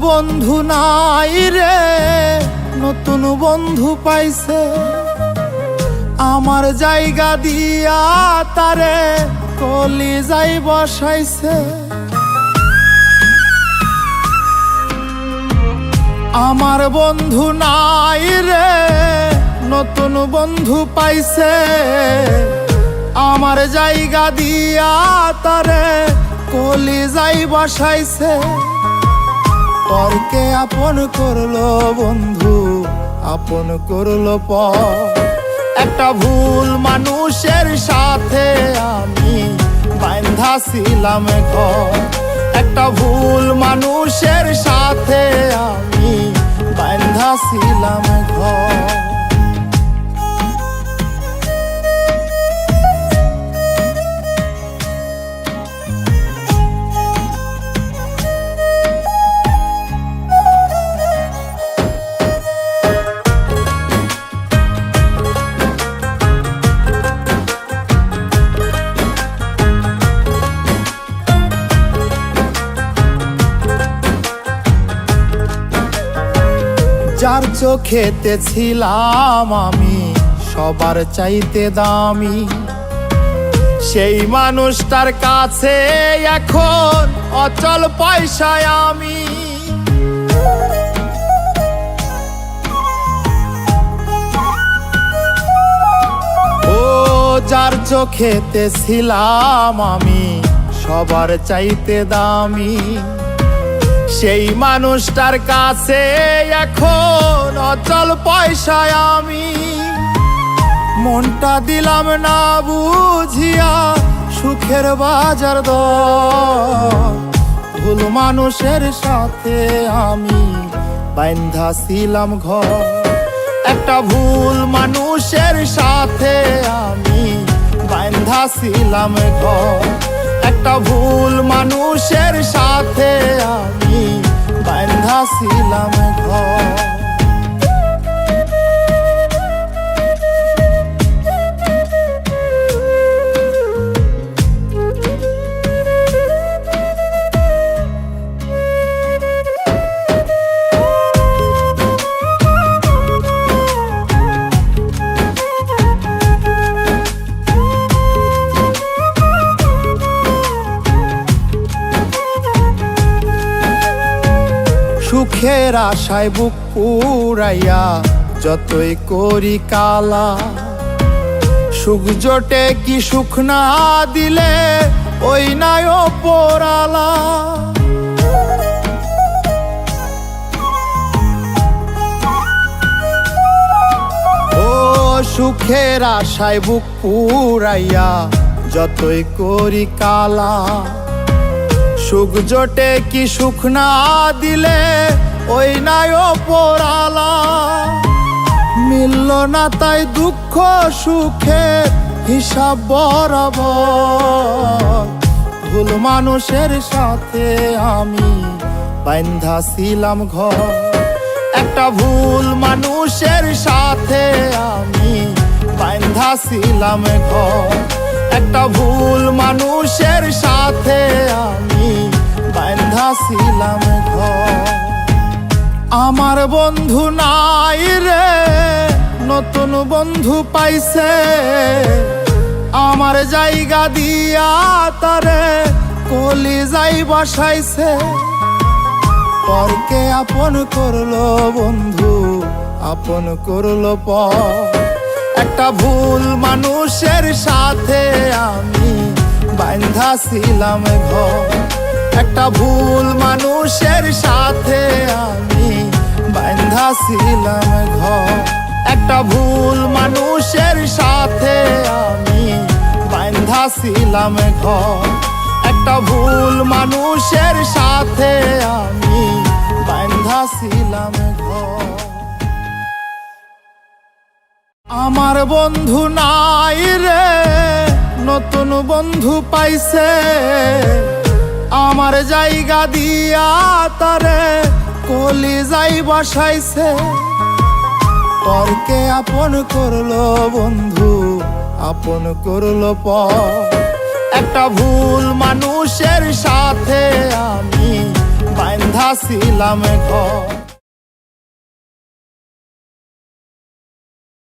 বন্ধু নাই রে, নতুন বন্ধু পাইছে। আমার জায়গা দিয়া তারে কলিজায় বসাইছে। আমার বন্ধু নাই রে, নতুন বন্ধু পাইছে। আমার জায়গা দিয়া তারে কলিজায় বসাইছে। পরকে আপন করলো বন্ধু, আপন করলো পর। একটা ভুল মানুষের সাথে আমি বাঁধা ছিলাম ঘর। একটা ভুল মানুষের সাথে আমি বাঁধা ছিলাম ঘর। যার চোখেতে ছিলাম আমি সবার চাইতে দামি, সেই মানুষটার কাছে এখন অচল পয়সায় আমি। ও যার চোখেতে ছিলাম আমি সবার চাইতে দামি, সেই মানুষটার কাছে এখন অচল পয়সায় আমি। মনটা দিলাম না বুঝিয়া সুখের বাজার দর। ভুল মানুষের সাথে আমি বাঁধা ছিলাম ঘর। একটা ভুল মানুষের সাথে আমি বাঁধা ছিলাম ঘর। একটা ভুল মানুষের সাথে আমি বাঁধা ছিলাম ঘর। সুখের আশায় বুক পুরাইয়া যতই করি কালা, সুখ জোটে কি সুখ না দিলে ওই নাই ওপরালা। ও সুখের আশায় বুক পুরাইয়া যতই করি কালা, সুখ জোটে কি সুখ না দিলে ওই নাই ওপরালা। মিলল না তাই দুঃখ সুখের হিসাব বরাবর। ভুল মানুষের সাথে আমি বাঁধা ছিলাম ঘর। একটা ভুল মানুষের সাথে আমি বাঁধা ছিলাম ঘর। একটা ভুল মানুষের সাথে আমি বাঁধা ছিলাম ঘর। আমার বন্ধু নাই রে, নতুন বন্ধু পাইছে। আমার জায়গা দিয়া তারে কলিজায় বসাইছে। পরকে আপন করলো বন্ধু, আপন করলো পর। একটা ভুল মানুষের সাথে আমি বাঁধা ছিলাম ঘর। একটা ভুল মানুষের সাথে আমি বাঁধা ছিলাম ঘর। একটা ভুল মানুষের সাথে আমি বাঁধা ছিলাম ঘর। একটা ভুল মানুষের সাথে আমি বাঁধা ছিলাম ঘর। আমার বন্ধু নাই রে, নতুন বন্ধু পাইছে। আমার জায়গা দিয়া তারে কলিজায় বসাইছে। পরকে আপন করলো বন্ধু, আপন করলো পর। একটা ভুল মানুষের সাথে আমি বাঁধা আসিলাম ঘর